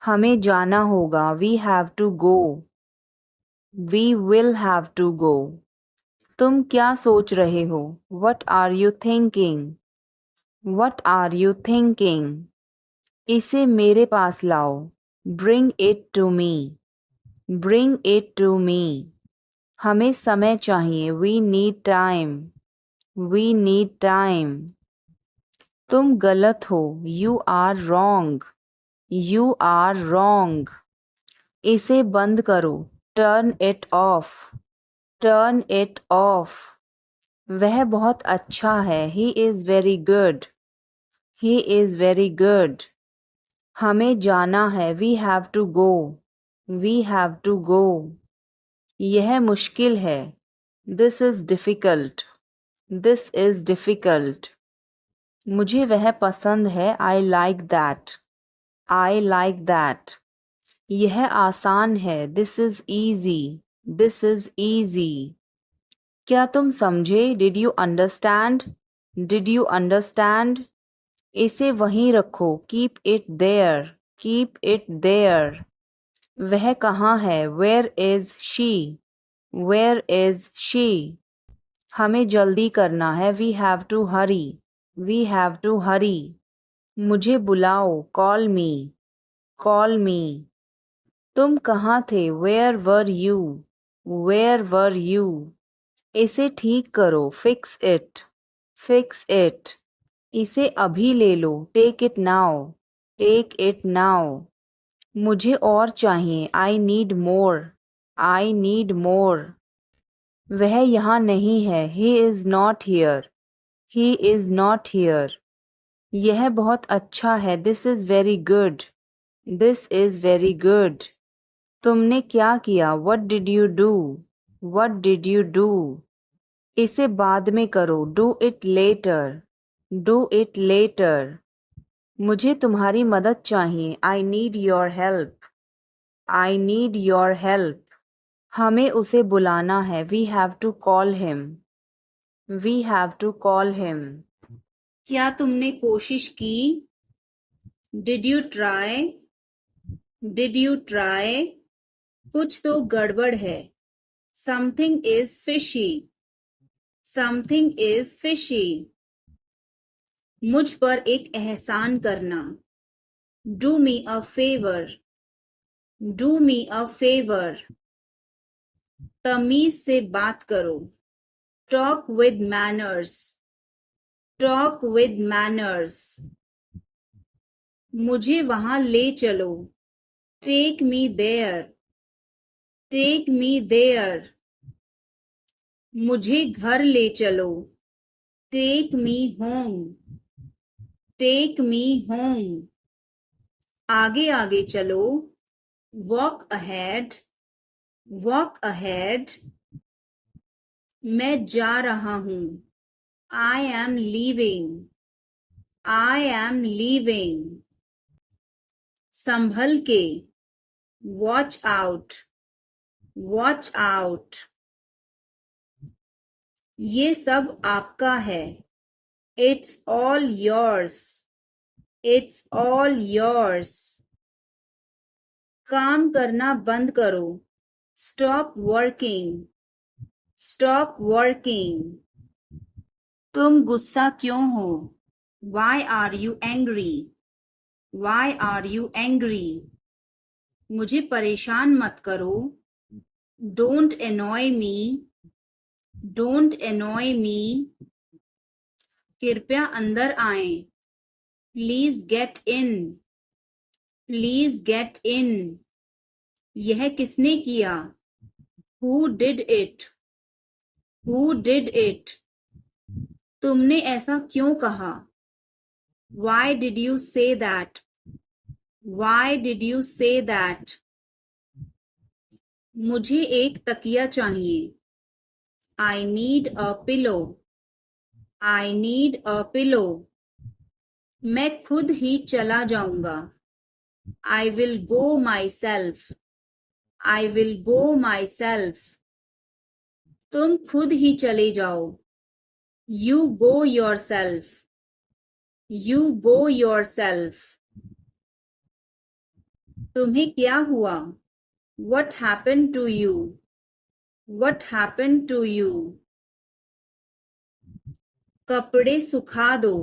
हमें जाना होगा, we have to go, we will have to go. तुम क्या सोच रहे हो, what are you thinking, what are you thinking. इसे मेरे पास लाओ, bring it to me, bring it to me. हमें समय चाहिए, we need time, we need time. तुम गलत हो, you are wrong, you are wrong. इसे बंद करो, turn it off, turn it off. वह बहुत अच्छा है, he is very good, he is very good. हमें जाना है, we have to go, we have to go. यह मुश्किल है, this is difficult, this is difficult. मुझे वह पसंद है, I like that, I like that. यह आसान है, this is easy, this is easy. क्या तुम समझे, did you understand, did you understand. इसे वहीं रखो, keep it there, keep it there. वह कहाँ है, where is she, where is she. हमें जल्दी करना है, we have to hurry, we have to hurry. मुझे बुलाओ, कॉल मी, कॉल मी। तुम कहाँ थे, where were you, where were you. इसे ठीक करो, फिक्स इट, फिक्स इट। इसे अभी ले लो, take it now, take it now. मुझे और चाहिए, I need more, I need more. वह यहाँ नहीं है, he is not here, he is not here. यह बहुत अच्छा है, this is very good, this is very good. तुमने क्या किया, what did you do, what did you do. इसे बाद में करो, do it later, do it later. मुझे तुम्हारी मदद चाहिए, I need your help, I need your help. हमें उसे बुलाना है, we have to call him, we have to call him. क्या तुमने कोशिश की, did you try, did you try. कुछ तो गड़बड़ है, something is fishy, something is fishy. मुझ पर एक एहसान करना, do me a favour, do me a favour. तमीज से बात करो, talk with manners, talk with manners. मुझे वहां ले चलो, take me there, take me there. मुझे घर ले चलो, take me home, take me home. आगे आगे चलो, वॉक अहेड, वॉक अहेड। मैं जा रहा हूँ, I am leaving, I am leaving. संभल के, वॉच आउट, वॉच आउट। ये सब आपका है, it's all yours, it's all yours. काम करना बंद करो, स्टॉप वर्किंग, स्टॉप वर्किंग। तुम गुस्सा क्यों हो, why are you angry, why are you angry. मुझे परेशान मत करो, don't annoy me, don't annoy me. कृपया अंदर आएं, please get in, please get in. यह किसने किया, who did it, who did it. तुमने ऐसा क्यों कहा, why did you say that, why did you say that. मुझे एक तकिया चाहिए, I need a pillow, I need a pillow. मैं खुद ही चला जाऊंगा, I will go my self, I will go my self. तुम खुद ही चले जाओ, you go your self, you go your self. तुम्हें क्या हुआ? What happened to you? What happened to you? कपड़े सुखा दो.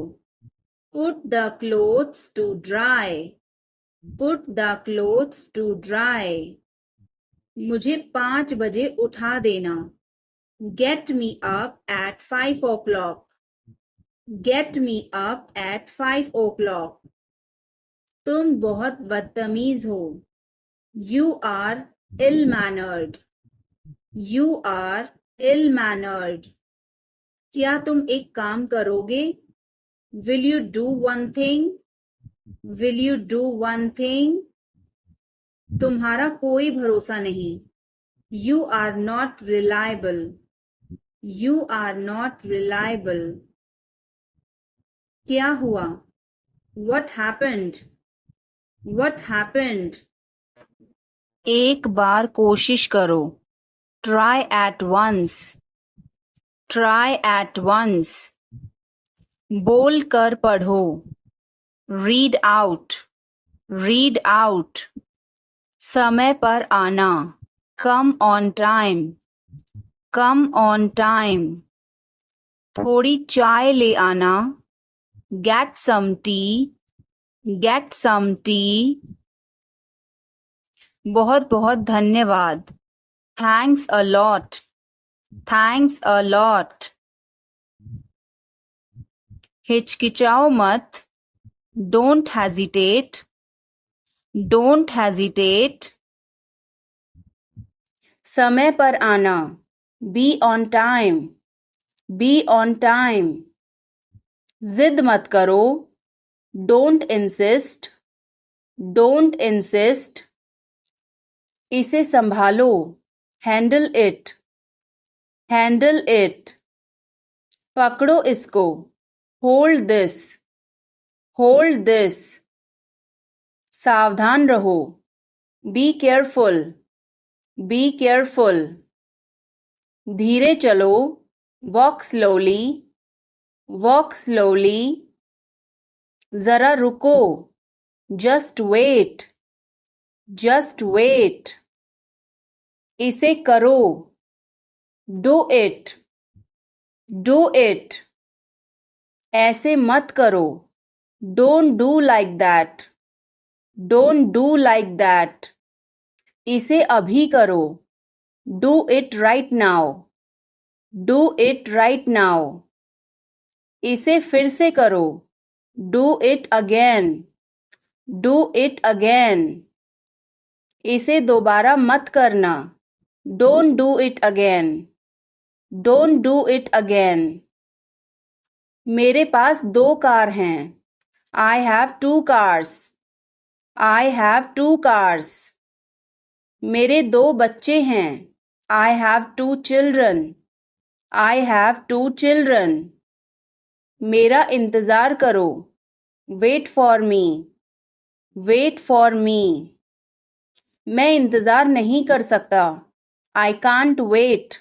Put the clothes to dry. Put the clothes to dry. मुझे 5 बजे उठा देना. Get me up at 5 o'clock. Get me up at 5 o'clock. तुम बहुत बदतमीज हो. You are ill-mannered. You are ill-mannered. क्या तुम एक काम करोगे? Will you do one thing? Will you do one thing? तुम्हारा कोई भरोसा नहीं. You are not reliable. You are not reliable. क्या हुआ? What happened? What happened? एक बार कोशिश करो. Try at once. Try at once. बोल कर पढ़ो. Read out. Read out. समय पर आना. Come on time. Come on time. थोड़ी चाय ले आना. Get some tea. Get some tea. बहुत बहुत धन्यवाद. Thanks a lot. Thanks a lot. हिचकिचाओ मत. Don't hesitate. Don't hesitate. समय पर आना. Be on time. Be on time. जिद मत करो. Don't insist. Don't insist. इसे संभालो. Handle it. Handle it. पकड़ो इसको. Hold this. Hold this. सावधान रहो. Be careful. Be careful. धीरे चलो. Walk slowly. Walk slowly. जरा रुको. Just wait. Just wait. इसे करो. Do it. Do it. ऐसे मत करो. Don't do like that. Don't do like that. इसे अभी करो. Do it right now. Do it right now. इसे फिर से करो. Do it again. Do it again. इसे दोबारा मत करना. Don't do it again. Don't do it again. मेरे पास 2 कार हैं. I have 2 cars. I have 2 cars. मेरे 2 बच्चे हैं. I have 2 children. I have 2 children. मेरा इंतज़ार करो. Wait for me. Wait for me. मैं इंतज़ार नहीं कर सकता. I can't wait.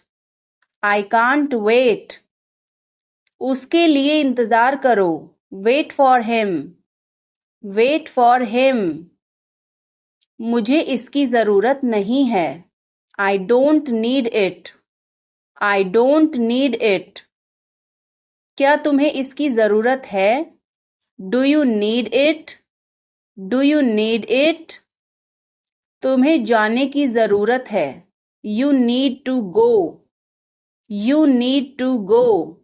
I can't wait. उसके लिए इंतज़ार करो. Wait for him. Wait for him. मुझे इसकी ज़रूरत नहीं है. I don't need it. I don't need it. क्या तुम्हें इसकी ज़रूरत है? Do you need it? Do you need it? तुम्हें जाने की ज़रूरत है. You need to go. You need to go.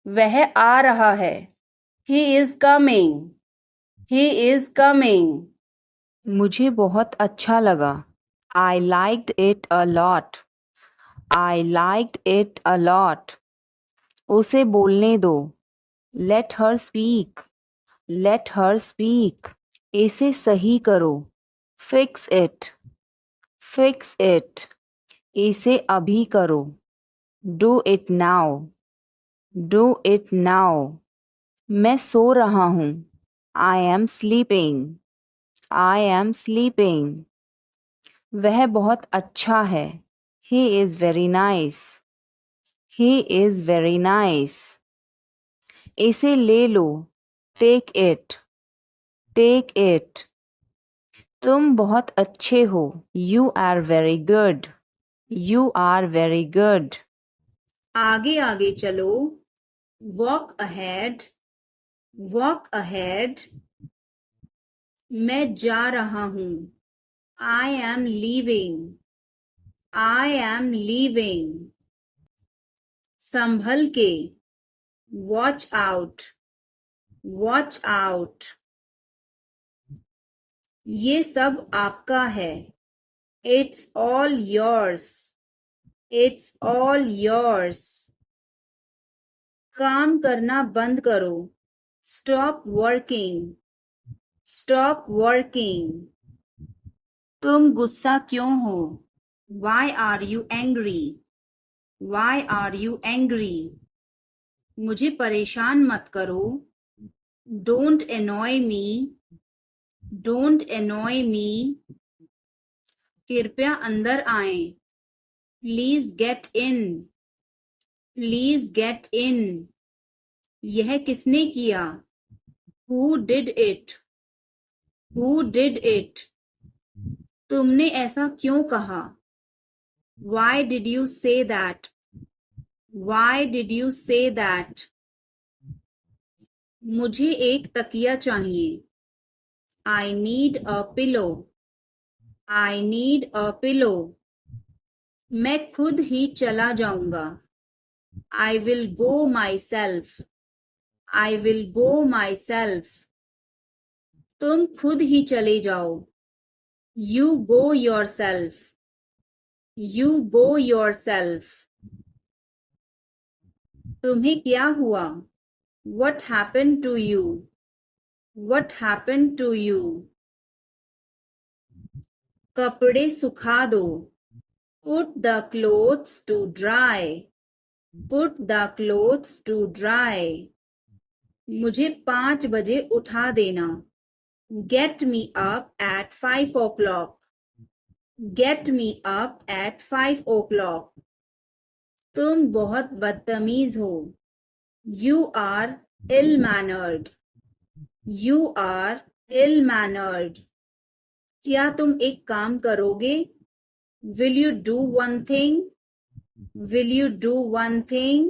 वह आ रहा है. He is coming. He is coming. मुझे बहुत अच्छा लगा. I liked it a lot. I liked it a lot. उसे बोलने दो. Let her speak. Let her speak. इसे सही करो. Fix it. Fix it. इसे अभी करो. Do it now. Do it now. मैं सो रहा हूँ. I am sleeping. I am sleeping. वह बहुत अच्छा है. He is very nice. He is very nice. इसे ले लो. Take it. Take it. तुम बहुत अच्छे हो. You are very good. You are very good. आगे आगे चलो. Walk ahead. Walk ahead. मैं जा रहा हूँ. I am leaving. I am leaving. संभल के. Watch out. Watch out. ये सब आपका है. It's all yours. It's all yours. काम करना बंद करो. Stop working. Stop working. तुम गुस्सा क्यों हो? Why are you angry? Why are you angry? मुझे परेशान मत करो. Don't annoy me. Don't annoy me. कृपया अंदर आएं. Please get in. Please get in. यह किसने किया? Who did it? Who did it? तुमने ऐसा क्यों कहा? Why did you say that? Why did you say that? मुझे एक तकिया चाहिए. I need a pillow. I need a pillow. मैं खुद ही चला जाऊंगा. I will go myself. I will go myself. तुम खुद ही चले जाओ. You go yourself. You go yourself. तुम्हें क्या हुआ? What happened to you? What happened to you? कपड़े सुखा दो. Put the clothes to dry. Put the clothes to dry. मुझे 5 बजे उठा देना. Get me up at 5 o'clock. Get me up at 5 o'clock. तुम बहुत बदतमीज हो. You are ill-mannered. You are ill-mannered. क्या तुम एक काम करोगे? Will you do one thing? Will you do one thing?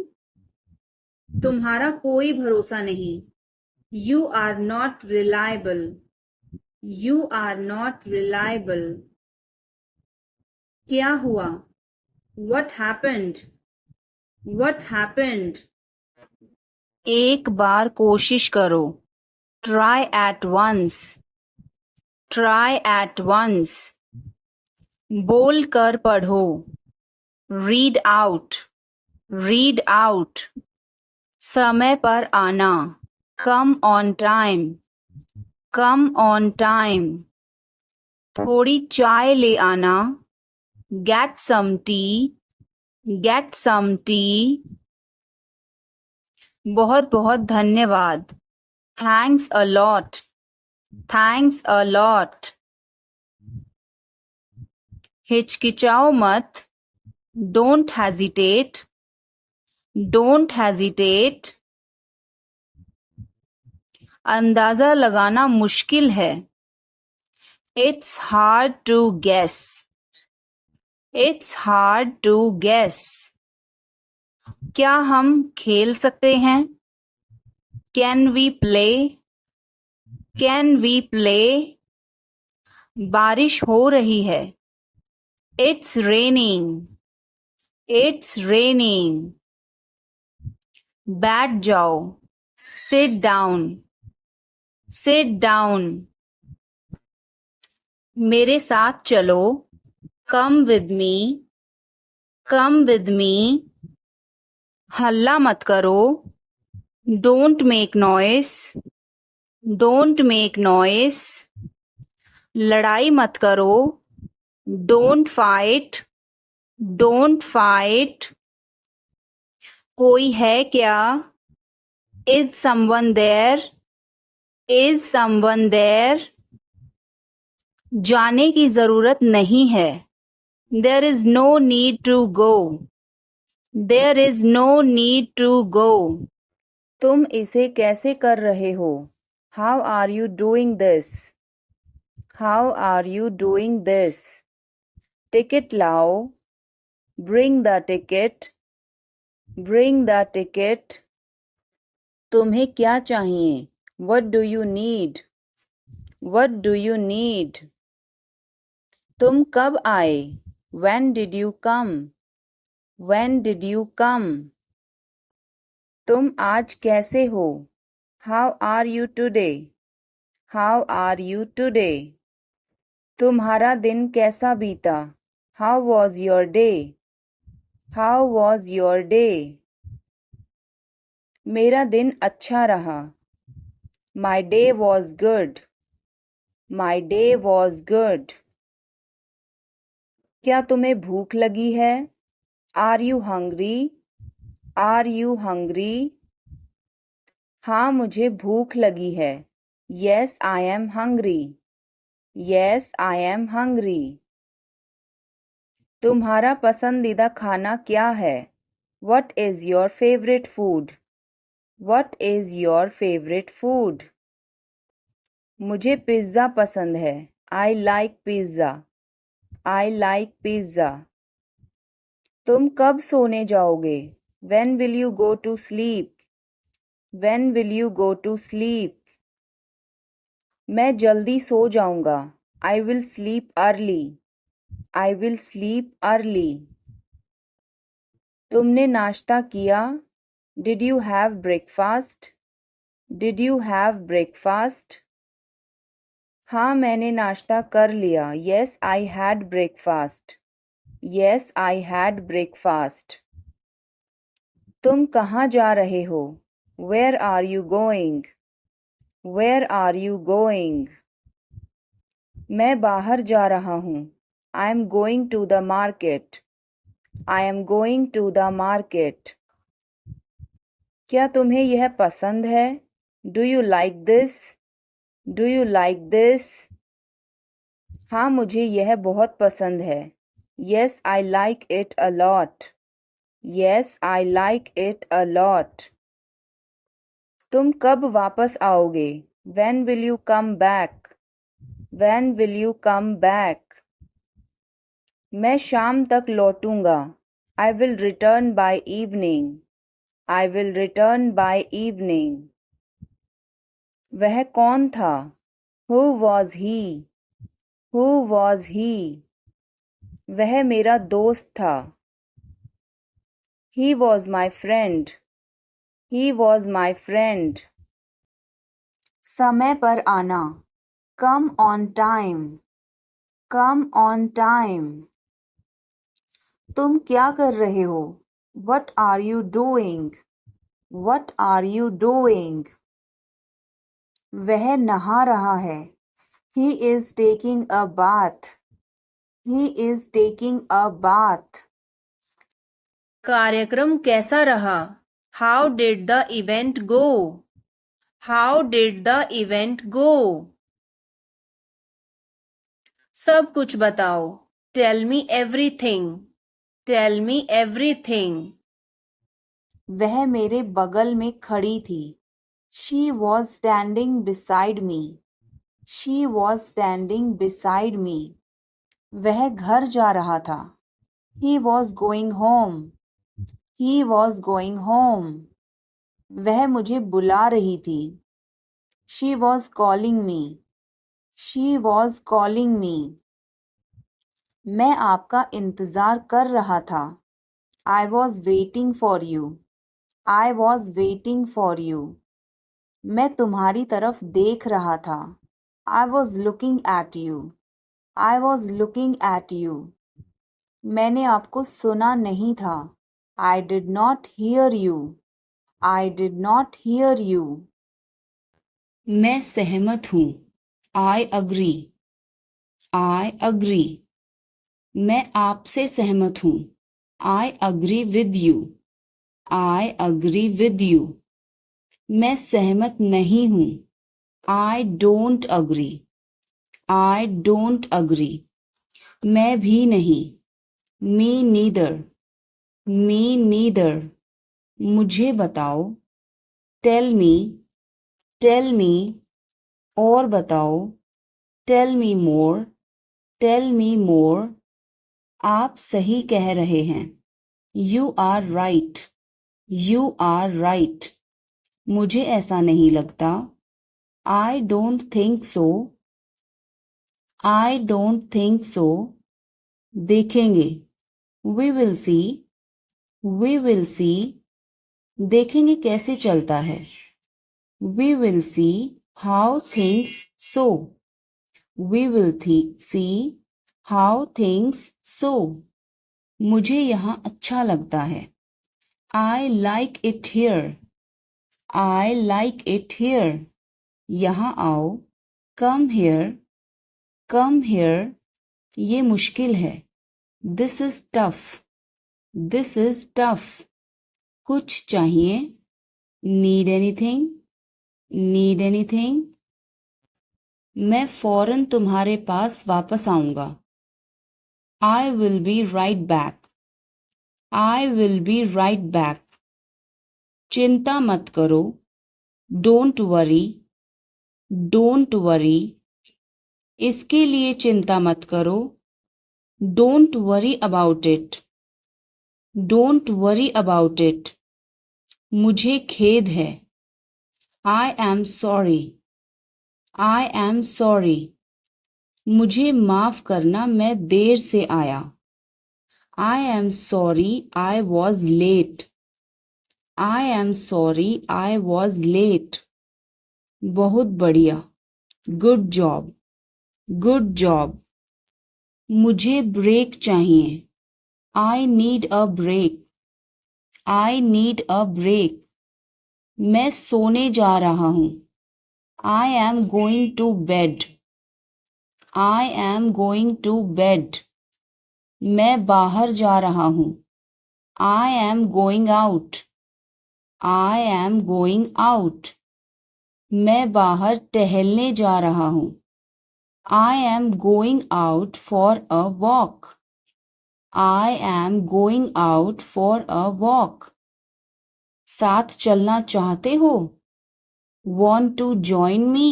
तुम्हारा कोई भरोसा नहीं. You are not reliable. You are not reliable. क्या हुआ? What happened? What happened? एक बार कोशिश करो. Try at once. Try at once. बोल कर पढ़ो. Read out. Read out. समय पर आना. Come on time. Come on time. थोड़ी चाय ले आना. Get some tea. Get some tea. बहुत बहुत धन्यवाद. Thanks a lot. Thanks a lot. हिचकिचाओ मत. Don't hesitate. Don't hesitate. अंदाजा लगाना मुश्किल है. It's hard to guess. It's hard to guess. क्या हम खेल सकते हैं? Can we play? Can we play? बारिश हो रही है. It's raining. It's raining. बैठ जाओ. Sit down. Sit down. मेरे साथ चलो. Come with me. Come with me. हल्ला मत करो. Don't make noise. Don't make noise. लड़ाई मत करो. Don't fight. Don't fight. कोई है क्या? Is someone there? Is someone there? जाने की जरूरत नहीं है. There is no need to go. There is no need to go. तुम इसे कैसे कर रहे हो? How are you doing this? How are you doing this? Ticket लाओ. Bring the ticket. Bring the ticket. तुम्हें क्या चाहिए? What do you need? What do you need? तुम कब आए? When did you come? When did you come? तुम आज कैसे हो? How are you today? How are you today? तुम्हारा दिन कैसा बीता? How was your day? How was your day? मेरा दिन अच्छा रहा. My day was good. My day was good. क्या तुम्हें भूख लगी है? Are you hungry? Are you hungry? हाँ मुझे भूख लगी है. Yes, I am hungry. Yes, I am hungry. तुम्हारा पसंदीदा खाना क्या है? What is your favorite food? What is your favorite food? मुझे पिज़्ज़ा पसंद है. I like pizza. I like pizza. तुम कब सोने जाओगे? When will you go to sleep? When will you go to sleep? मैं जल्दी सो जाऊंगा. I will sleep early. I will sleep early. तुमने नाश्ता किया? Did you have breakfast? Did you have breakfast? हाँ मैंने नाश्ता कर लिया. Yes, I had breakfast. Yes, I had breakfast. तुम कहाँ जा रहे हो? Where are you going? Where are you going? मैं बाहर जा रहा हूँ. I am going to the market. I am going to the market. क्या तुम्हें यह पसंद है? Do you like this? Do you like this? हाँ मुझे यह बहुत पसंद है. Yes, I like it a lot. Yes, I like it a lot. तुम कब वापस आओगे? When will you come back? When will you come back? मैं शाम तक लौटूंगा. I will return by evening. I will return by evening. वह कौन था? Who was he? Who was he? वह मेरा दोस्त था. He was my friend. He was my friend. समय पर आना. Come on time. Come on time. तुम क्या कर रहे हो? What are you doing? What are you doing? वह नहा रहा है. He is taking a bath. He is taking a bath. कार्यक्रम कैसा रहा? How did the event go? How did the event go? सब कुछ बताओ. Tell me everything. Tell me everything. वह मेरे बगल में खड़ी थी. She was standing beside me. She was standing beside me. वह घर जा रहा था. He was going home. He was going home. वह मुझे बुला रही थी. She was calling me. She was calling me. मैं आपका इंतज़ार कर रहा था. I was waiting for you. I was waiting for you. मैं तुम्हारी तरफ देख रहा था. I was looking at you. I was looking at you. मैंने आपको सुना नहीं था. I did not hear you. I did not hear you. मैं सहमत हूँ. I agree. I agree. मैं आपसे सहमत हूँ. I agree with you. I agree with you. मैं सहमत नहीं हूँ. I don't agree. I don't agree. मैं भी नहीं. Me neither. Me neither. मुझे बताओ. Tell me. Tell me. और बताओ. Tell me more, tell me more. आप सही कह रहे हैं। You are right, you are right. मुझे ऐसा नहीं लगता। I don't think so, I don't think so. देखेंगे, we will see, we will see. देखेंगे कैसे चलता है। We will see how things so, we will see how things so. मुझे यहाँ अच्छा लगता है। I like it here, I like it here. यहाँ आओ, कम हियर, कम हियर। ये मुश्किल है। This is tough, this is tough. कुछ चाहिए। Need anything, need anything. मैं फौरन तुम्हारे पास वापस आऊंगा। I will be right back, I will be right back. चिंता मत करो। Don't worry, don't worry. इसके लिए चिंता मत करो। Don't worry about it, don't worry about it. मुझे खेद है। आई am sorry, I am sorry. मुझे माफ करना, मैं देर से आया। I am sorry I was late, I am sorry I was late. बहुत बढ़िया, गुड जॉब, गुड जॉब। मुझे ब्रेक चाहिए। I need a break, I need a break. मैं सोने जा रहा हूँ। I am going to bed, I am going to bed. मैं बाहर जा रहा हूँ। I am going out, I am going out. मैं बाहर टहलने जा रहा हूँ। I am going out for a walk, I am going out for a walk. साथ चलना चाहते हो? Want to join me?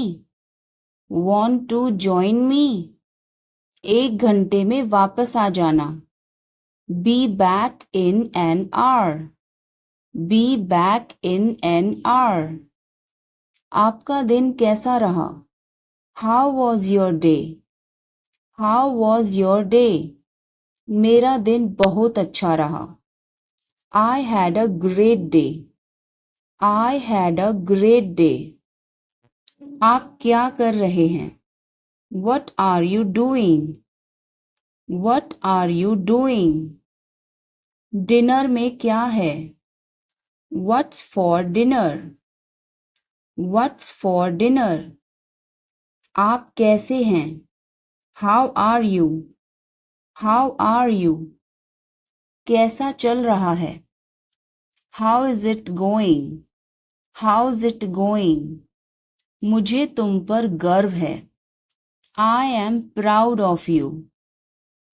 Want to join me? 1 घंटे में वापस आ जाना। Be back in an hour, be back in an hour। आपका दिन कैसा रहा? How was your day? How was your day? मेरा दिन बहुत अच्छा रहा। I had a great day, I had a great day। आप क्या कर रहे हैं? What are you doing? What are you doing? Dinner में क्या है? What's for dinner? What's for dinner? आप कैसे हैं? How are you? How are you? कैसा चल रहा है? How is it going? How's it going? मुझे तुम पर गर्व है। I am proud of you,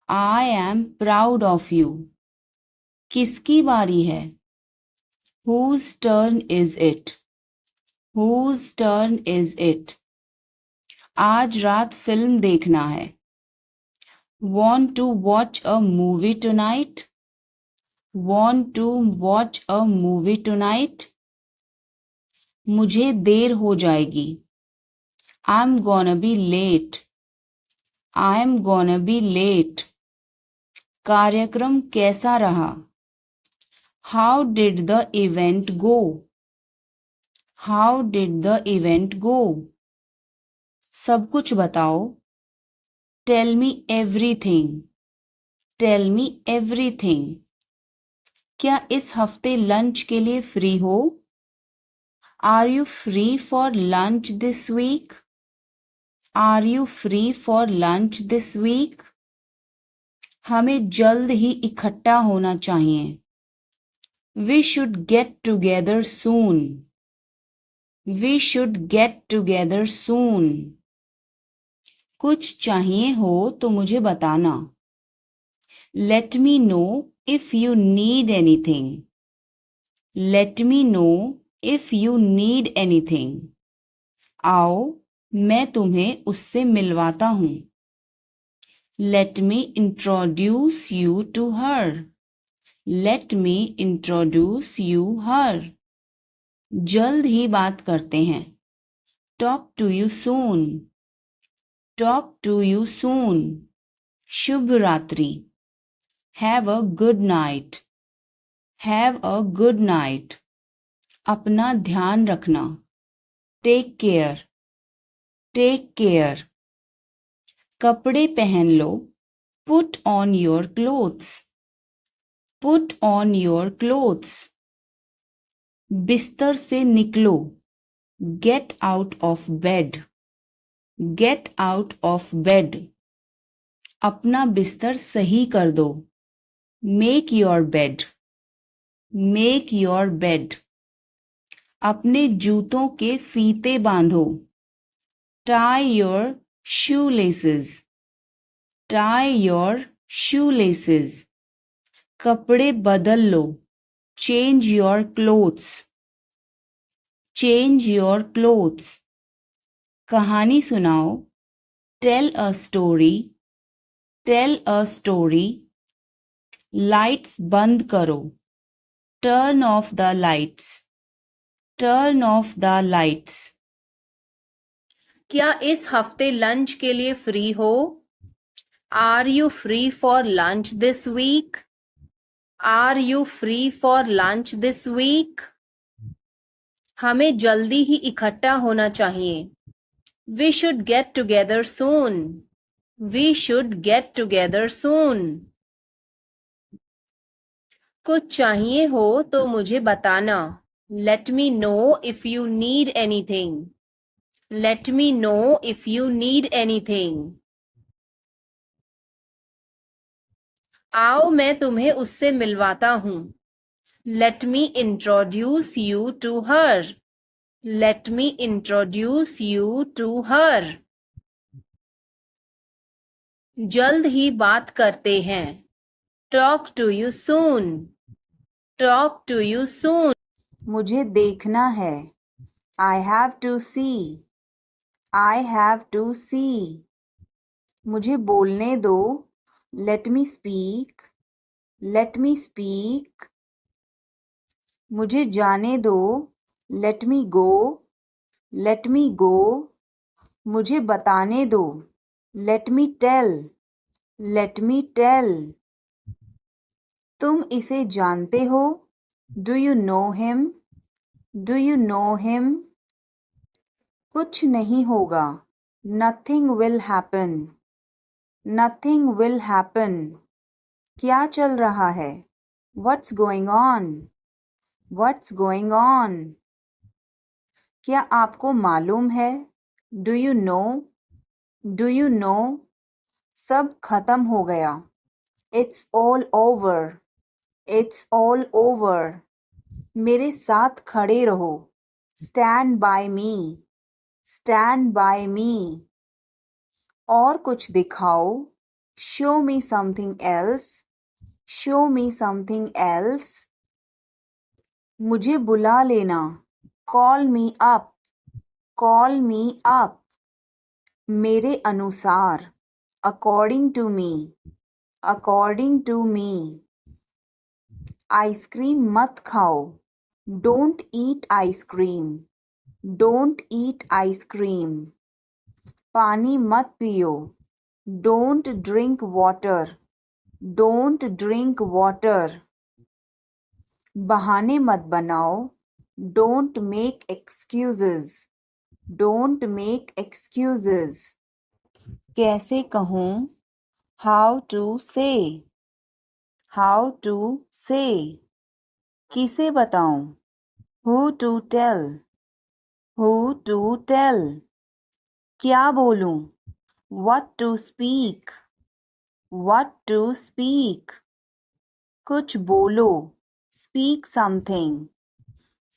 I am proud of you। किसकी बारी है? Whose turn is it? Whose turn is it? आज रात फिल्म देखना है। Want to watch a movie tonight? Want to watch a movie tonight? मुझे देर हो जाएगी। I'm gonna be late, I'm gonna be late। कार्यक्रम कैसा रहा? How did the event go? How did the event go? सब कुछ बताओ। Tell me everything, tell me everything। क्या इस हफ्ते लंच के लिए फ्री हो? Are you free for lunch this week? Are you free for lunch this week? हमें जल्द ही इकट्ठा होना चाहिए। We should get together soon, we should get together soon। कुछ चाहिए हो तो मुझे बताना। Let me know if you need anything, let me know if you need anything। आओ, मैं तुम्हें उससे मिलवाता हूँ. Let me introduce you to her. Let me introduce you her. जल्द ही बात करते हैं. Talk to you soon. Talk to you soon. शुभ रात्रि. Have a good night. Have a good night. अपना ध्यान रखना. Take care. Take care. कपड़े पहन लो. Put on your clothes. Put on your clothes. बिस्तर से निकलो. Get out of bed. Get out of bed. अपना बिस्तर सही कर दो. Make your bed. Make your bed. अपने जूतों के फीते बांधो. Tie your shoelaces. Tie your shoelaces. कपड़े बदल लो. Change your clothes. Change your clothes. कहानी सुनाओ. Tell a story. Tell a story. Lights बंद करो. Turn off the lights. Turn off the lights. क्या इस हफ्ते लंच के लिए फ्री हो? Are you free for lunch this week? Are you free for lunch this week? हमें जल्दी ही इकट्ठा होना चाहिए. We should get together soon. We should get together soon. कुछ चाहिए हो तो मुझे बताना. Let me know if you need anything. Let me know if you need anything. आओ मैं तुम्हें उससे मिलवाता हूँ. Let me introduce you to her. Let me introduce you to her. जल्द ही बात करते हैं. Talk to you soon. Talk to you soon. मुझे देखना है. I have to see. I have to see. मुझे बोलने दो. Let me speak. Let me speak. मुझे जाने दो. Let me go. Let me go. मुझे बताने दो. Let me tell. Let me tell. तुम इसे जानते हो? Do you know him? Do you know him? कुछ नहीं होगा. Nothing will happen. Nothing will happen. क्या चल रहा है? What's going on? What's going on? क्या आपको मालूम है? Do you know? Do you know? सब खत्म हो गया. It's all over. It's all over. मेरे साथ खड़े रहो. Stand by me. Stand by me. और कुछ दिखाओ. Show me something else. Show me something else. मुझे बुला लेना. Call me up. Call me up. मेरे अनुसार. According to me. According to me. Ice cream मत खाओ. Don't eat ice cream. Don't eat ice cream. पानी मत पियो. Don't drink water. Don't drink water. बहाने मत बनाओ. Don't make excuses. Don't make excuses. कैसे कहूँ? How to say. How to say. किसे बताऊं? Who to tell. Who to tell. क्या बोलूं? What to speak. What to speak. कुछ बोलो. Speak something.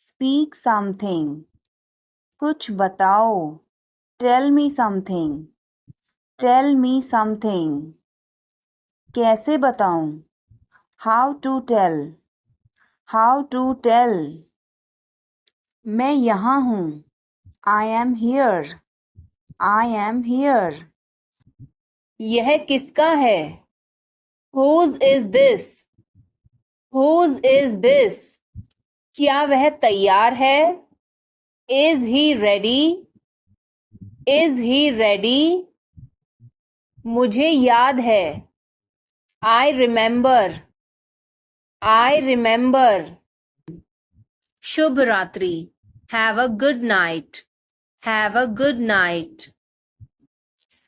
Speak something. कुछ बताओ. Tell me something. Tell me something. कैसे बताऊं? How to tell. How to tell. मैं यहाँ हूँ. I am here. I am here. यह किसका है? Whose is this? Whose is this? क्या वह तैयार है? Is he ready? Is he ready? मुझे याद है. I remember. I remember. शुभ रात्रि. Have a good night. Have a good night.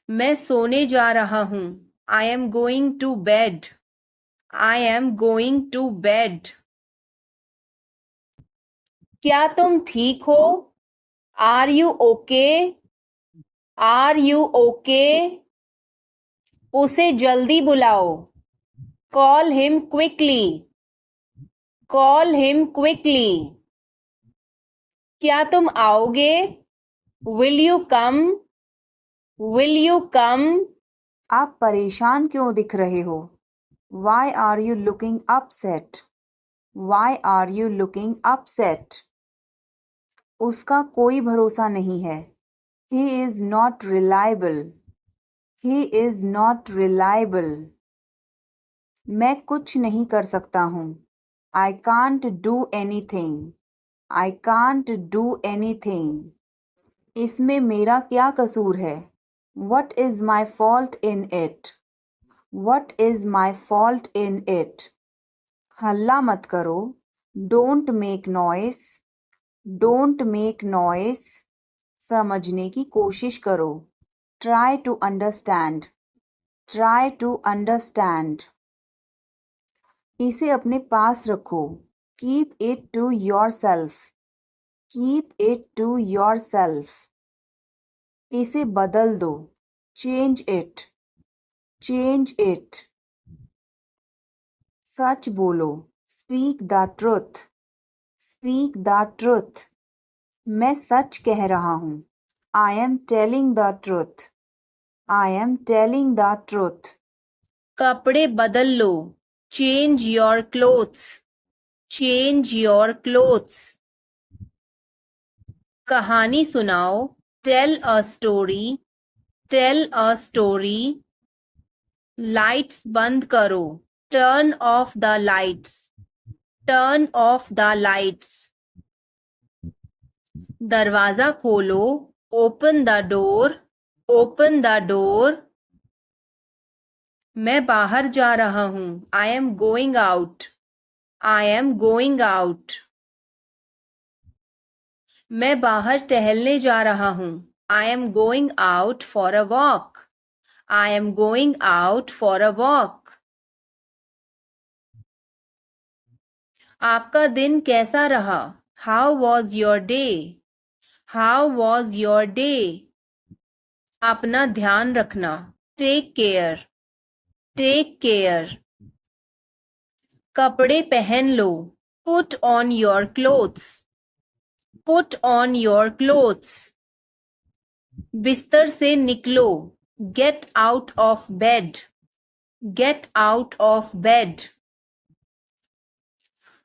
मैं सोने जा रहा हूँ. I am going to bed. I am going to bed. क्या तुम ठीक हो? Are you okay? Are you okay? उसे जल्दी बुलाओ. Call him quickly. Call him quickly. क्या तुम आओगे? Will you come? Will you come? आप परेशान क्यों दिख रहे हो? Why are you looking upset? Why are you looking upset? उसका कोई भरोसा नहीं है. He is not reliable. He is not reliable. मैं कुछ नहीं कर सकता हूँ. I can't do anything. I can't do anything. इसमें मेरा क्या कसूर है? What is my fault in it? What is my fault in it? हल्ला मत करो. Don't make noise. Don't make noise. समझने की कोशिश करो. Try to understand. Try to understand. इसे अपने पास रखो. Keep it to yourself. Keep it to yourself. इसे बदल दो. Change it. Change it. सच बोलो. Speak the truth. Speak the truth. मैं सच कह रहा हूँ. I am telling the truth. I am telling the truth. कपड़े बदल लो. Change your clothes. Change your clothes. कहानी सुनाओ. Tell a story. Tell a story. Lights बंद करो. Turn off the lights. Turn off the lights. दरवाजा खोलो. Open the door. Open the door. मैं बाहर जा रहा हूँ. I am going out. I am going out. मैं बाहर टहलने जा रहा हूँ. I am going out for a walk. I am going out for a walk. आपका दिन कैसा रहा? How was your day? How was your day? अपना ध्यान रखना. Take care. Take care. कपड़े पहन लो. Put on your clothes. Put on your clothes. बिस्तर से निकलो. Get out of bed. Get out of bed.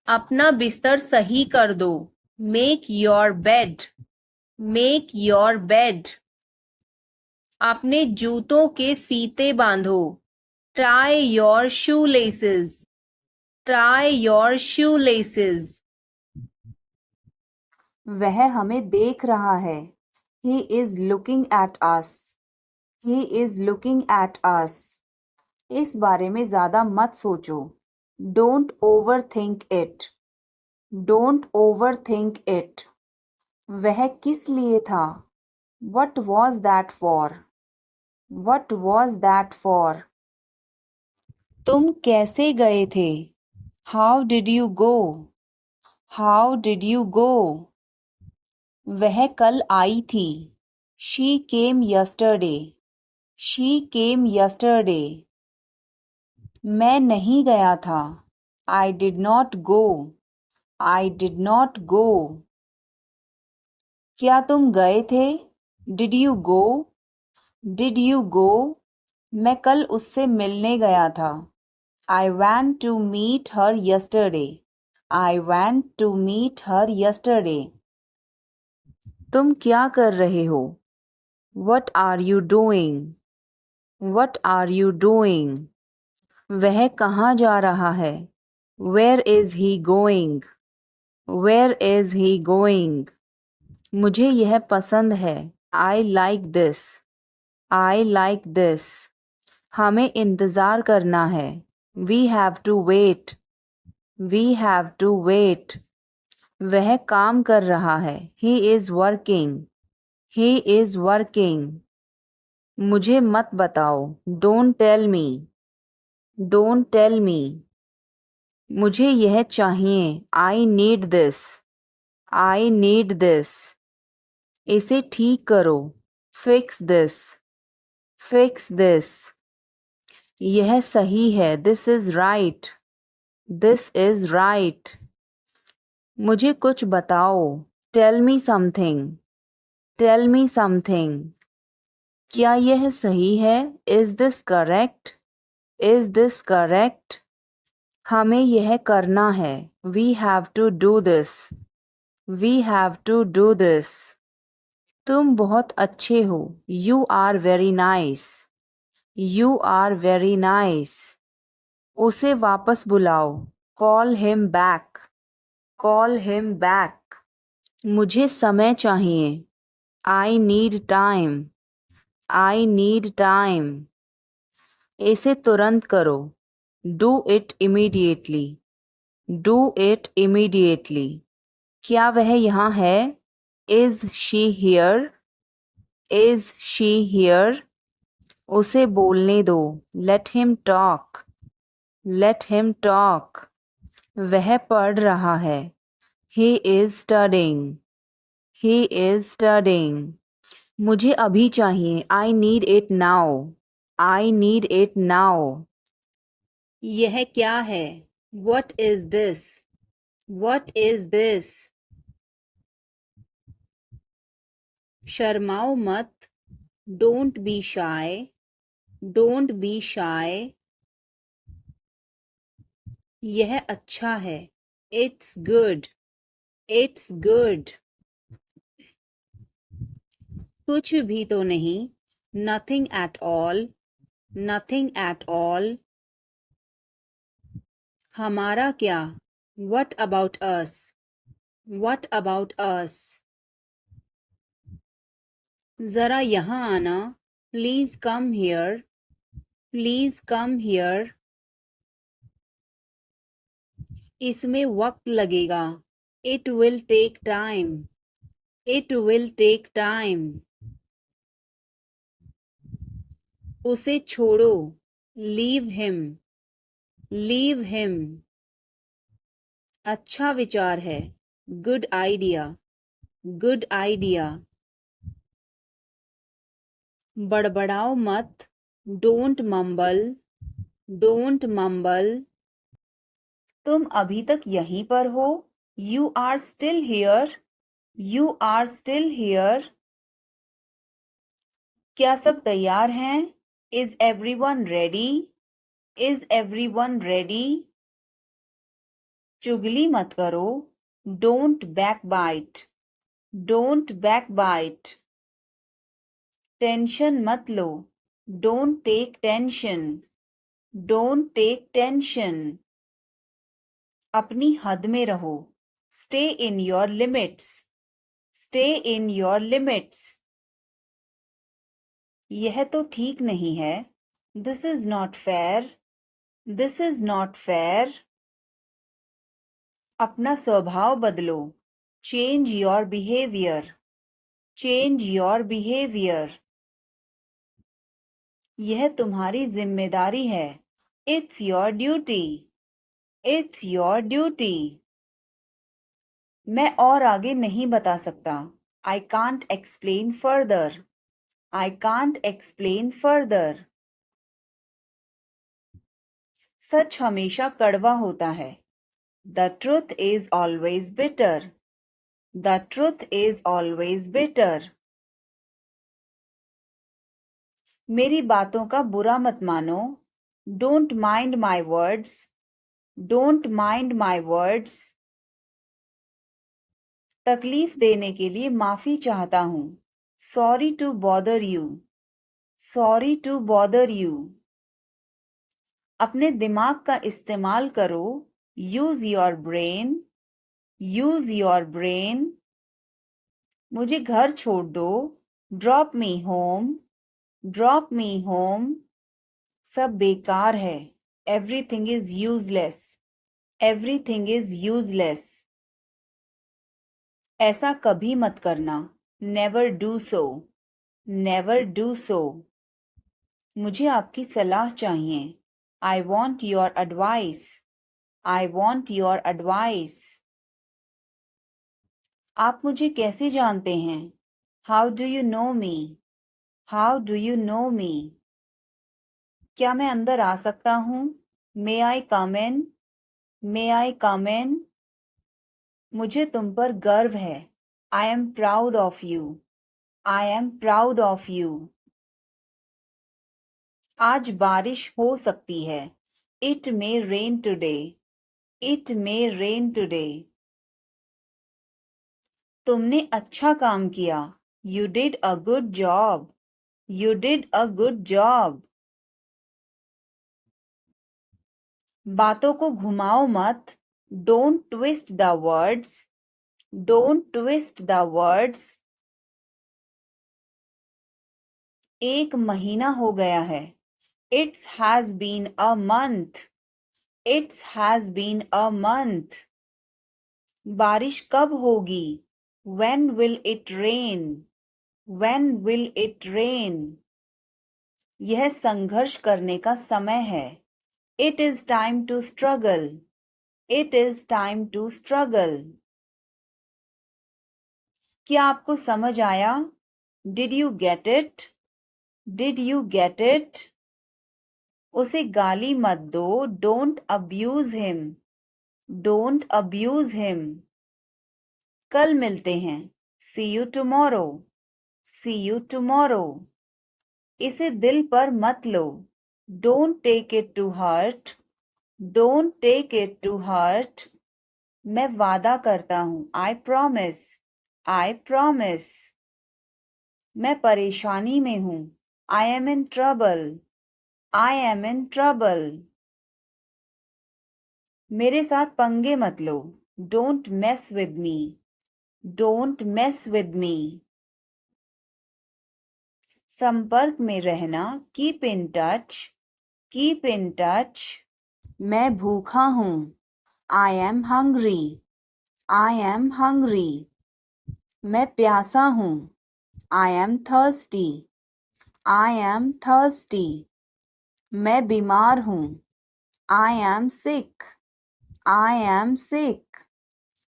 अपना बिस्तर सही कर दो. Make your bed. Make your bed. अपने जूतों के फीते बांधो. Tie your shoelaces. Tie your shoelaces. वह हमें देख रहा है. He is looking at us. He is looking at us. इस बारे में ज़्यादा मत सोचो. Don't overthink it. Don't overthink it. वह किस लिए था? What was that for? What was that for? तुम कैसे गए थे? How did you go? How did you go? वह कल आई थी. She came yesterday. She came yesterday. मैं नहीं गया था. I did not go. I did not go. क्या तुम गए थे? Did you go? Did you go? मैं कल उससे मिलने गया था. I went to meet her yesterday. I went to meet her yesterday. तुम क्या कर रहे हो? What are you doing? What are you doing? वह कहाँ जा रहा है? Where is he going? Where is he going? मुझे यह पसंद है. I like this. I like this. हमें इंतज़ार करना है. We have to wait. We have to wait. वह काम कर रहा है. He is working. He is working. मुझे मत बताओ. Don't tell me. Don't tell me. मुझे यह चाहिए. I need this. I need this. इसे ठीक करो. Fix this. Fix this. यह सही है. This is right. This is right. मुझे कुछ बताओ. Tell me something. Tell me something. क्या यह सही है? Is this correct? Is this correct? हमें यह करना है. We have to do this. We have to do this. तुम बहुत अच्छे हो. You are very nice. You are very nice. उसे वापस बुलाओ. Call him back. Call him back. मुझे समय चाहिए. I need time. I need time. इसे तुरंत करो. Do it immediately. Do it immediately. क्या वह यहाँ है? Is she here? Is she here? उसे बोलने दो. Let him talk. Let him talk. वह पढ़ रहा है. He is studying. He is studying. मुझे अभी चाहिए. I need it now. I need it now. यह क्या है? What is this? What is this? शर्माओ मत. Don't be shy. Don't be shy. यह अच्छा है. It's good. It's good. कुछ भी तो नहीं. Nothing at all. Nothing at all. हमारा क्या? What about us? What about us? जरा यहाँ आना. Please come here. Please come here. इसमें वक्त लगेगा. It will take time. It will take time. उसे छोड़ो. Leave him. Leave him. अच्छा विचार है. Good idea. Good idea. बड़बड़ाओ मत. Don't mumble. Don't mumble. तुम अभी तक यहीं पर हो. You are still here. You are still here. क्या सब तैयार हैं? Is everyone ready? Is everyone ready? चुगली मत करो. Don't backbite. Don't backbite. Tension मत लो. Don't take tension. Don't take tension. अपनी हद में रहो. Stay in your limits. Stay in your limits. यह तो ठीक नहीं है. This is not fair. This is not fair. अपना स्वभाव बदलो. Change your behavior. Change your behavior. यह तुम्हारी जिम्मेदारी है. It's your duty. It's your duty. मैं और आगे नहीं बता सकता. I can't explain further. I can't explain further. सच हमेशा कड़वा होता है. The truth is always bitter. The truth is always bitter. मेरी बातों का बुरा मत मानो. Don't mind my words. Don't mind my words. तकलीफ देने के लिए माफी चाहता हूँ. Sorry to bother you. Sorry to bother you. अपने दिमाग का इस्तेमाल करो. Use your brain. Use your brain. मुझे घर छोड़ दो. Drop me home. Drop me home. सब बेकार है. Everything is useless. Everything is useless. ऐसा कभी मत करना. Never do so. Never do so. मुझे आपकी सलाह चाहिए. I want your advice. I want your advice. आप मुझे कैसे जानते हैं? How do you know me? How do you know me? क्या मैं अंदर आ सकता हूँ? May I come in? May I come in? मुझे तुम पर गर्व है. I am proud of you. I am proud of you. आज बारिश हो सकती है. It may rain today. It may rain today. तुमने अच्छा काम किया. You did a good job. You did a good job. बातों को घुमाओ मत. Don't twist the words. Don't twist the words. एक महीना हो गया है. It has been a month. It has been a month. बारिश कब होगी? When will it rain? When will it rain? यह संघर्ष करने का समय है. It is time to struggle. It is time to struggle. क्या आपको समझ आया? Did you get it? Did you get it? उसे गाली मत दो. Don't abuse him. Don't abuse him. कल मिलते हैं. See you tomorrow. See you tomorrow. इसे दिल पर मत लो. Don't take it to heart. Don't take it to heart. मैं वादा करता हूँ. I promise. I promise. मैं परेशानी में हूँ. I am in trouble. I am in trouble. मेरे साथ पंगे मत लो. Don't mess with me. Don't mess with me. संपर्क में रहना. Keep in touch. Keep in touch. मैं भूखा हूँ. I am hungry. I am hungry. मैं प्यासा हूँ. I am thirsty. I am thirsty. मैं बीमार हूँ. I am sick. I am sick.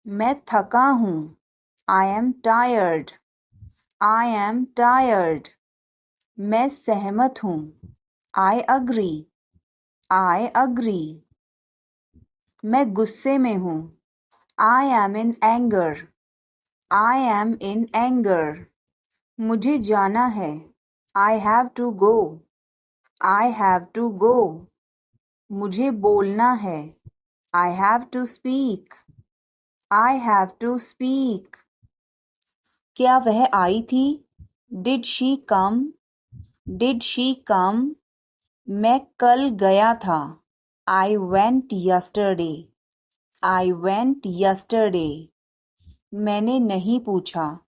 मैं थका हूँ. I am tired. I am tired. मैं सहमत हूँ. I agree. I agree. मैं गुस्से में हूँ. I am in anger. I am in anger. मुझे जाना है. I have to go. I have to go. मुझे बोलना है. I have to speak. I have to speak. क्या वह आई थी? Did she come? Did she come? मैं कल गया था. I went yesterday. I went yesterday. मैंने नहीं पूछा.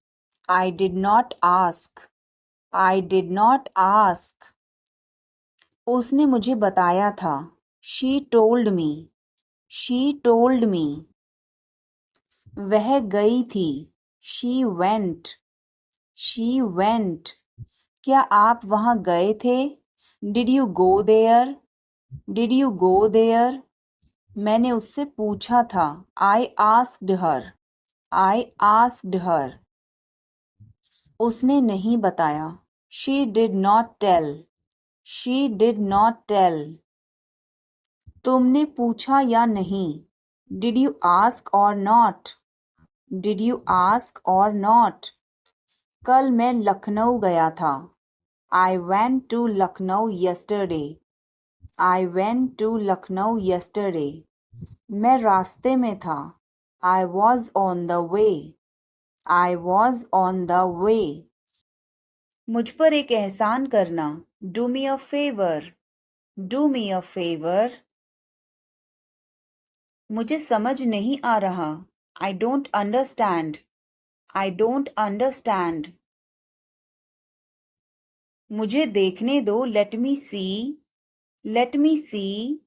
I did not ask. I did not ask. उसने मुझे बताया था. She told me. She told me. वह गई थी. She went. She went. क्या आप वहाँ गए थे? Did you go there? Did you go there? मैंने उससे पूछा था. I asked her. I asked her. उसने नहीं बताया. She did not tell. She did not tell. तुमने पूछा या नहीं? Did you ask or not? Did you ask or not? कल मैं लखनऊ गया था. I went to Lucknow yesterday. I went to Lucknow yesterday. मैं रास्ते में था. I was on the way. I was on the way. मुझ पर एक एहसान करना. Do me a favor. Do me a favor. मुझे समझ नहीं आ रहा. I don't understand. I don't understand. मुझे देखने दो. Let me see. Let me see.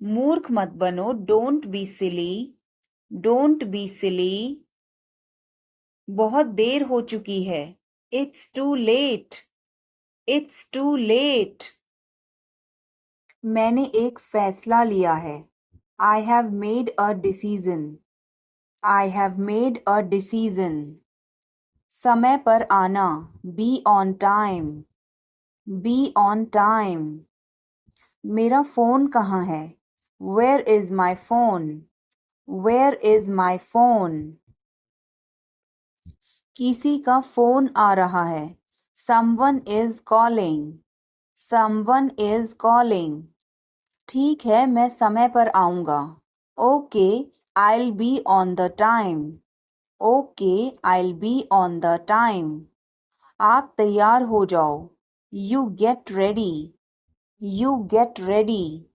मूर्ख मत बनो. Don't be silly. Don't be silly. बहुत देर हो चुकी है. It's too late. It's too late. मैंने एक फैसला लिया है. I have made a decision. I have made a decision. समय पर आना. Be on time. Be on time. मेरा फ़ोन कहाँ है? Where is my phone? Where is my phone? किसी का फ़ोन आ रहा है. Someone is calling. Someone is calling. ठीक है, मैं समय पर आऊँगा. Okay, I'll be on the time. Okay, I'll be on the time. आप तैयार हो जाओ. You get ready. You get ready.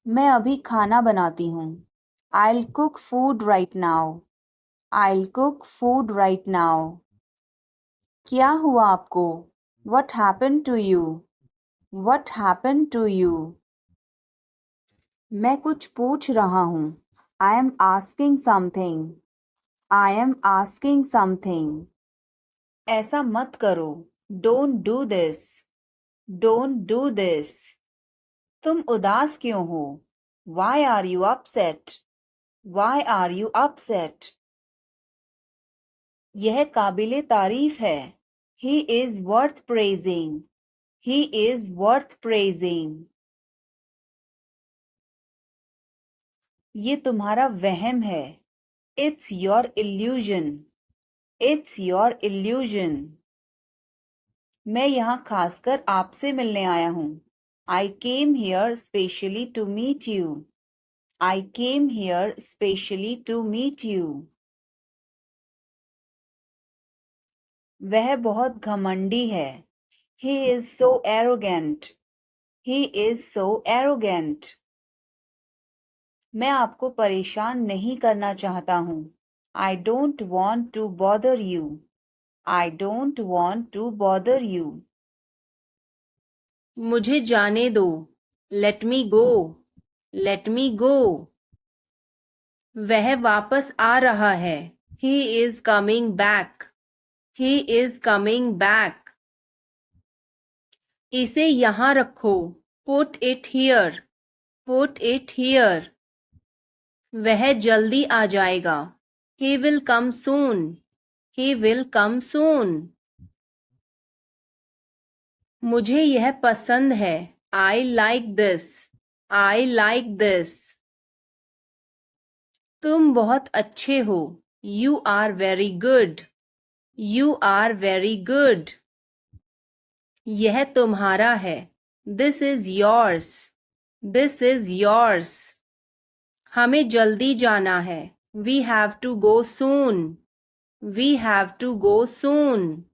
मैं अभी खाना बनाती हूँ. I'll cook food right now. I'll cook food right now. क्या हुआ आपको? What happened to you? What happened to you? मैं कुछ पूछ रहा हूँ. I am asking something. I am asking something. ऐसा मत करो. Don't do this. Don't do this. तुम उदास क्यों हो? Why are you upset? Why are you upset? यह काबिले तारीफ है. He is worth praising. He is worth praising. ये तुम्हारा वहम है. It's your illusion. It's your illusion. मैं यहाँ खासकर आपसे मिलने आया हूँ. I came here specially to meet you. I came here specially to meet you. वह बहुत घमंडी है. He is so arrogant. He is so arrogant. मैं आपको परेशान नहीं करना चाहता हूँ. I don't want to bother you. I don't want to bother you. मुझे जाने दो. Let me go. Let me go. वह वापस आ रहा है. He is coming back. He is coming back. इसे यहाँ रखो. Put it here. Put it here. वह जल्दी आ जाएगा. He will come soon. He will come soon. मुझे यह पसंद है. I like this. I like this. तुम बहुत अच्छे हो. You are very good. You are very good. यह तुम्हारा है. This is yours. This is yours. हमें जल्दी जाना है. We have to go soon. We have to go soon.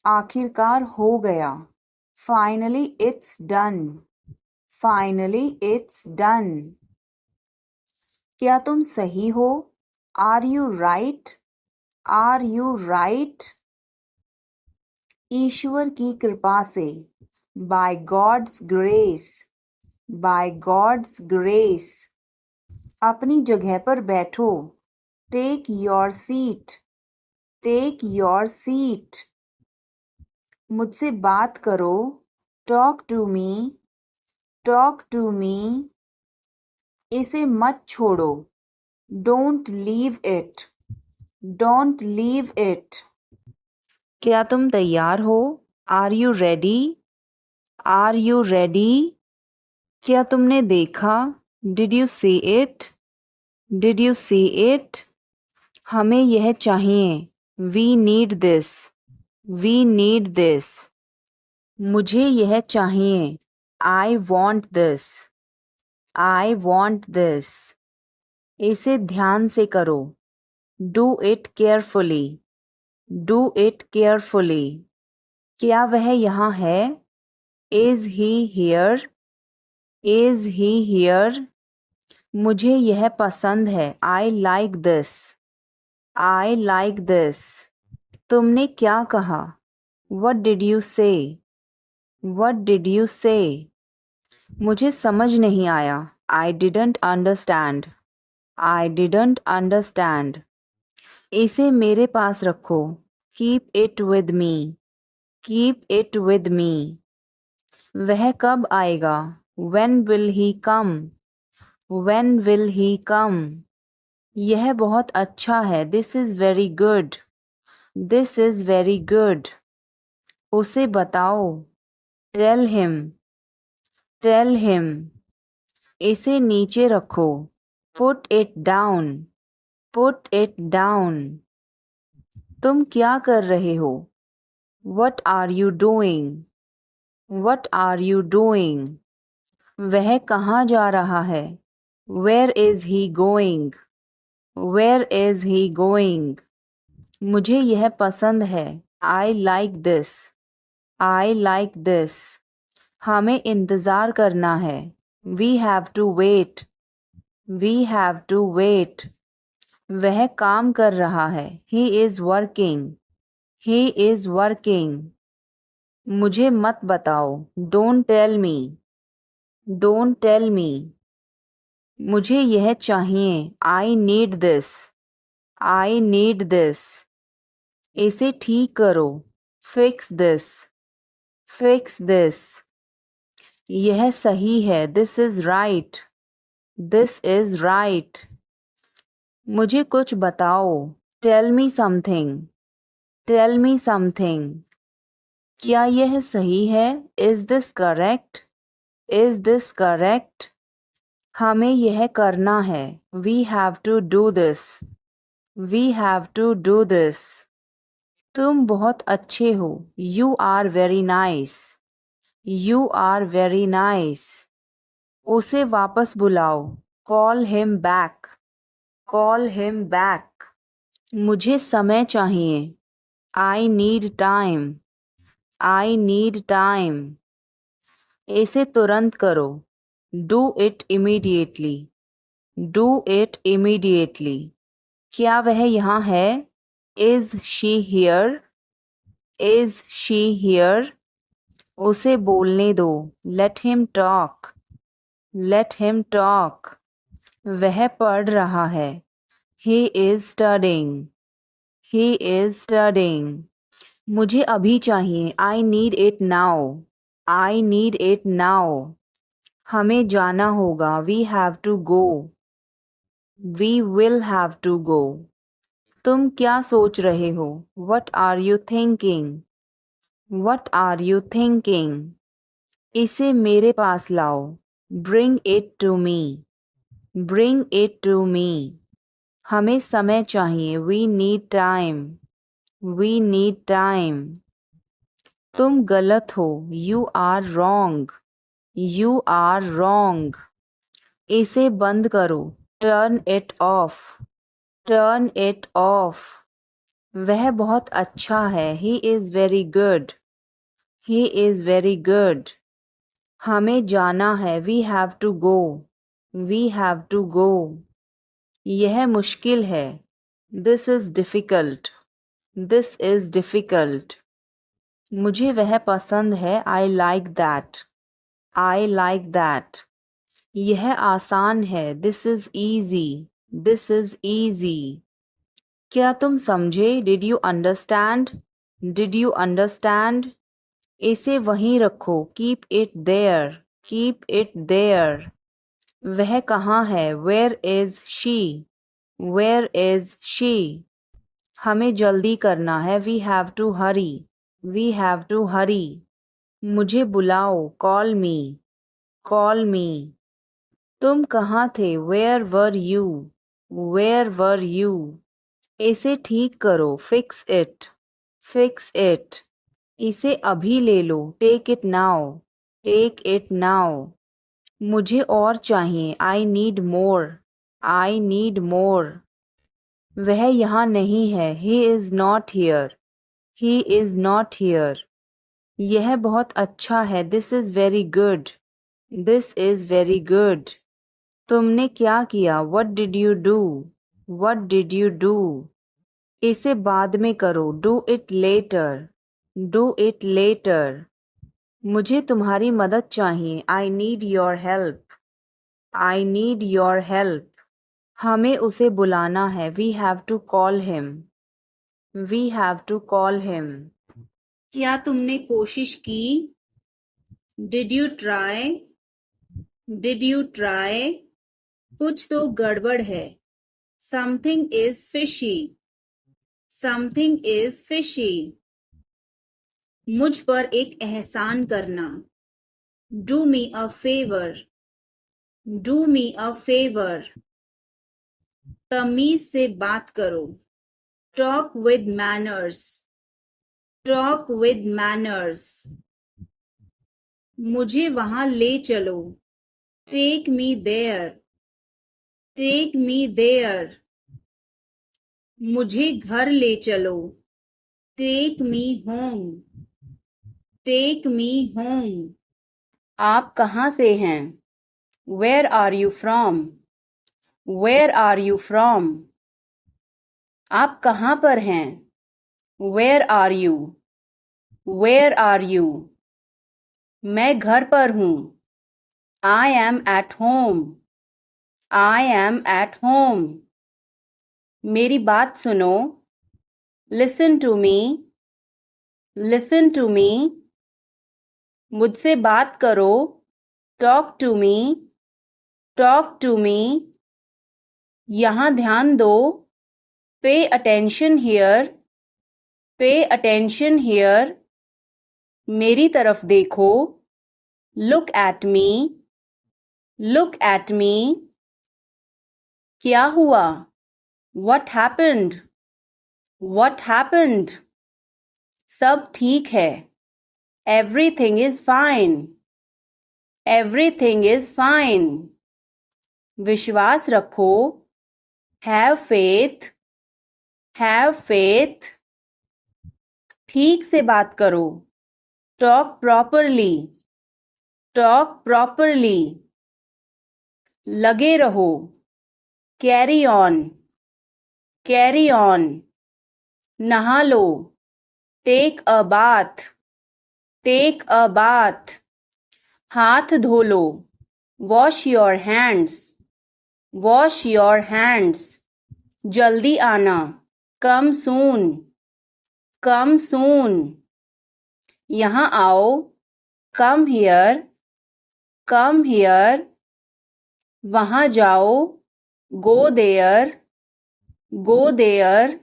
आखिरकार हो गया. Finally it's done. Finally it's done. क्या तुम सही हो? Are you right? Are you right? ईश्वर की कृपा से. By God's grace. By God's grace. अपनी जगह पर बैठो. Take your seat. Take your seat. मुझसे बात करो. Talk to me. Talk to me. इसे मत छोड़ो. Don't leave it. Don't leave it. क्या तुम तैयार हो? Are you ready? Are you ready? क्या तुमने देखा? Did you see it? Did you see it? हमें यह चाहिए. We need this. We need this. मुझे यह चाहिए. I want this. I want this. इसे ध्यान से करो. Do it carefully. Do it carefully. क्या वह यहाँ है? Is he here? Is he here? मुझे यह पसंद है। I like this. I like this. तुमने क्या कहा? वट डिड यू से? वट डिड यू से? मुझे समझ नहीं आया। I didn't understand. I didn't understand. इसे मेरे पास रखो। Keep it with me. Keep it with me. वह कब आएगा? When will he come? When will he come? यह बहुत अच्छा है। This is very good. This is very good. उसे बताओ। Tell him. Tell him. इसे नीचे रखो। Put it down. Put it down. तुम क्या कर रहे हो? What are you doing? What are you doing? वह कहाँ जा रहा है? Where is he going? Where is he going? मुझे यह पसंद है। I like this. I like this. हमें इंतज़ार करना है। We have to wait. We have to wait. वह काम कर रहा है। He is working. He is working. मुझे मत बताओ। Don't tell me. Don't tell me. मुझे यह चाहिए। I need this. I need this. इसे ठीक करो। Fix this. Fix this. यह सही है। This is right. This is right. मुझे कुछ बताओ। Tell me something. Tell me something. क्या यह सही है? Is this correct? Is this correct? हमें यह करना है। We have to do this. We have to do this. तुम बहुत अच्छे हो। You are very nice. You are very nice. उसे वापस बुलाओ। Call him back. Call him back. मुझे समय चाहिए। I need time. I need time. इसे तुरंत करो। Do it immediately. Do it immediately. क्या वह यहाँ है? Is she here? Is she here? उसे बोलने दो। Let him talk. Let him talk. वह पढ़ रहा है। He is studying. He is studying. मुझे अभी चाहिए। I need it now. I need it now. हमें जाना होगा। We have to go. We will have to go. तुम क्या सोच रहे हो? What are you thinking? What are you thinking? इसे मेरे पास लाओ। Bring it to me. Bring it to me. हमें समय चाहिए। We need time. We need time. तुम गलत हो। You are wrong. You are wrong. इसे बंद करो। Turn it off. Turn it off. वह बहुत अच्छा है। He is very good. He is very good. हमें जाना है। We have to go. We have to go. यह मुश्किल है। This is difficult. This is difficult. मुझे वह पसंद है। I like that. I like that. यह आसान है। This is easy. This is easy. क्या तुम समझे? Did you understand? Did you understand? इसे वहीं रखो। Keep it there. Keep it there. वह कहाँ है? Where is she? Where is she? हमें जल्दी करना है। We have to hurry. We have to hurry. मुझे बुलाओ। Call me. Call me. तुम कहाँ थे? Where were you? Where were you? इसे ठीक करो। Fix it. Fix it. इसे अभी ले लो। Take it now. Take it now. मुझे और चाहिए। I need more. I need more. वह यहाँ नहीं है। He is not here. He is not here. यह बहुत अच्छा है. This is very good. This is very good. तुमने क्या किया? What did you do? What did you do? इसे बाद में करो. Do it later. Do it later. मुझे तुम्हारी मदद चाहिए. I need your help. I need your help. हमें उसे बुलाना है. We have to call him. We have to call him. क्या तुमने कोशिश की? Did you try? Did you try? कुछ तो गड़बड़ है. Something is fishy. Something is fishy. मुझ पर एक एहसान करना. Do me a favor. Do me a favor. तमीज से बात करो. Talk with manners. Talk with manners. मुझे वहां ले चलो. Take me there. Take me there. मुझे घर ले चलो. Take me home. Take me home. आप कहाँ से हैं? Where are you from? Where are you from? आप कहाँ पर हैं? Where are you? Where are you? मैं घर पर हूँ. I am at home. I am at home. मेरी बात सुनो. Listen to me. Listen to me. मुझसे बात करो. Talk to me. Talk to me. यहाँ ध्यान दो. Pay attention here. Pay attention here. मेरी तरफ देखो. Look at me. Look at me. क्या हुआ? What happened? What happened? सब ठीक है. Everything is fine. Everything is fine. विश्वास रखो. Have faith. Have faith. ठीक से बात करो. Talk properly. Talk properly. लगे रहो. Carry on. Carry on. नहा लो. Take a bath. Take a bath. हाथ धो लो. Wash your hands. Wash your hands. जल्दी आना. Come soon. Come soon. यहाँ आओ. Come here. Come here. वहाँ जाओ. Go there. Go there.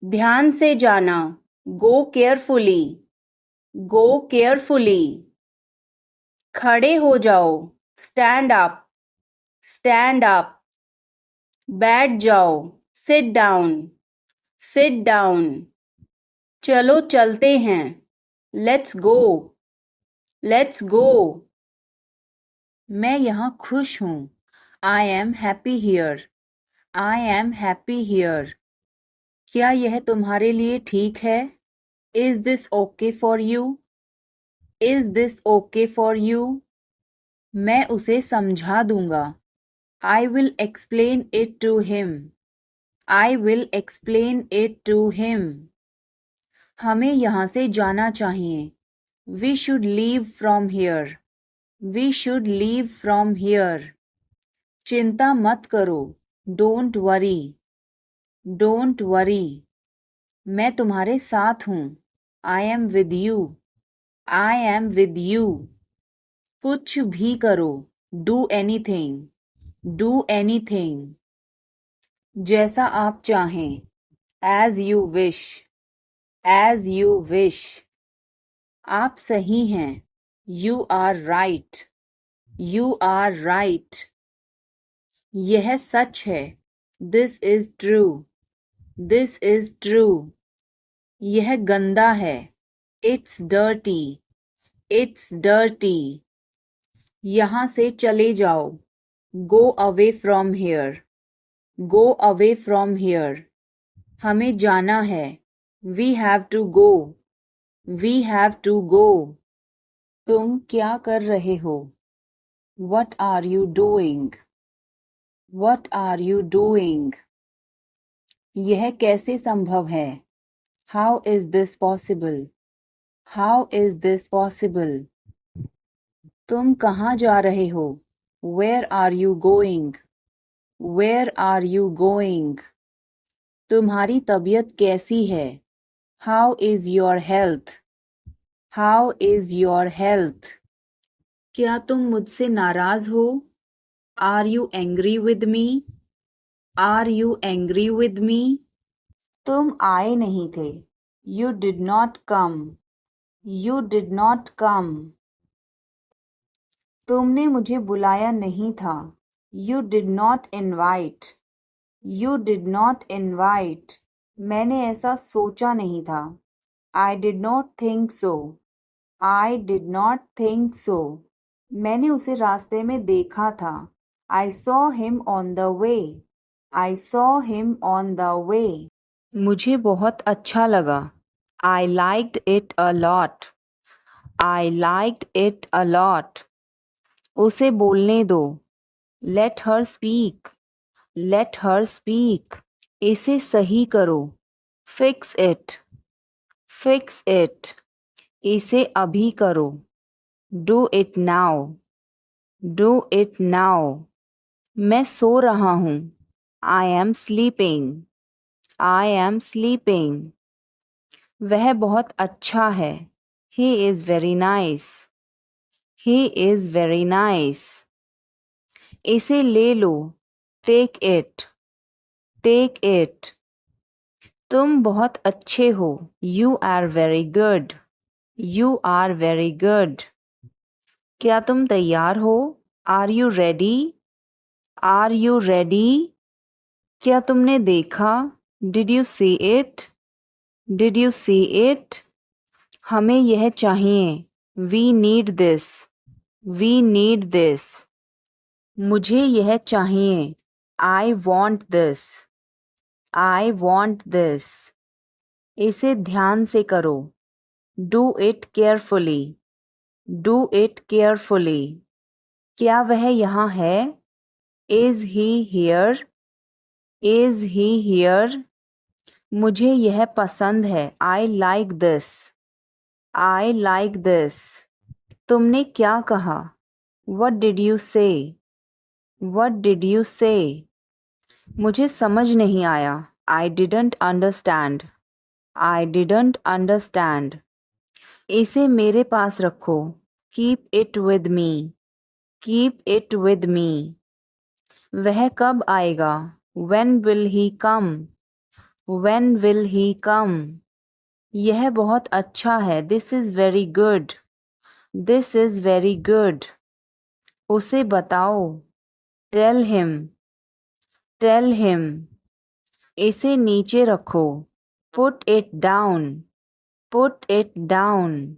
ध्यान से जाना. Go carefully. Go carefully. खड़े हो जाओ. Stand up. Stand up. बैठ जाओ. Sit down. Sit down. चलो चलते हैं. Let's go. Let's go. मैं यहाँ खुश हूँ. I am happy here. I am happy here. क्या यह तुम्हारे लिए ठीक है? Is this okay for you? Is this okay for you? मैं उसे समझा दूंगा. I will explain it to him. I will explain it to him. हमें यहाँ से जाना चाहिए. We should leave from here. We should leave from here. चिंता मत करो. Don't worry. Don't worry. मैं तुम्हारे साथ हूँ. I am with you. I am with you. कुछ भी करो. Do anything. Do anything. जैसा आप चाहें. As you wish. As you wish. आप सही हैं. You are right. You are right. यह सच है. This is true. This is true. यह गंदा है. It's dirty. It's dirty. यहाँ से चले जाओ. Go away from here. Go away from here. हमें जाना है. We have to go. We have to go. तुम क्या कर रहे हो? What are you doing? What are you doing? यह कैसे संभव है? How is this possible? How is this possible? तुम कहाँ जा रहे हो? Where are you going? Where are you going? तुम्हारी तबीयत कैसी है? How is your health? How is your health? क्या तुम मुझसे नाराज हो? Are you angry with me? Are you angry with me? तुम आए नहीं थे. You did not come. You did not come. तुमने मुझे बुलाया नहीं था. You did not invite. You did not invite. मैंने ऐसा सोचा नहीं था. I did not think so. I did not think so. मैंने उसे रास्ते में देखा था. I saw him on the way. I saw him on the way. मुझे बहुत अच्छा लगा. I liked it a lot. I liked it a lot. उसे बोलने दो. Let her speak. Let her speak. इसे सही करो. Fix it. Fix it. इसे अभी करो. Do it now. Do it now. मैं सो रहा हूँ. I am sleeping. I am sleeping. वह बहुत अच्छा है. He is very nice. He is very nice. इसे ले लो. Take it. Take it. तुम बहुत अच्छे हो. You are very good. You are very good. क्या तुम तैयार हो? Are you ready? Are you ready? क्या तुमने देखा? Did you see it? Did you see it? हमें यह चाहिए. We need this. We need this. मुझे यह चाहिए. I want this. I want this. इसे ध्यान से करो. Do it carefully. Do it carefully. क्या वह यहाँ है? Is he here? Is he here? मुझे यह पसंद है. I like this. I like this. तुमने क्या कहा? What did you say? What did you say? मुझे समझ नहीं आया. I didn't understand. I didn't understand. इसे मेरे पास रखो. Keep it with me. Keep it with me. वह कब आएगा? When will he come? When will he come? यह बहुत अच्छा है. This is very good. This is very good. उसे बताओ. Tell him. Tell him. इसे नीचे रखो. Put it down. Put it down.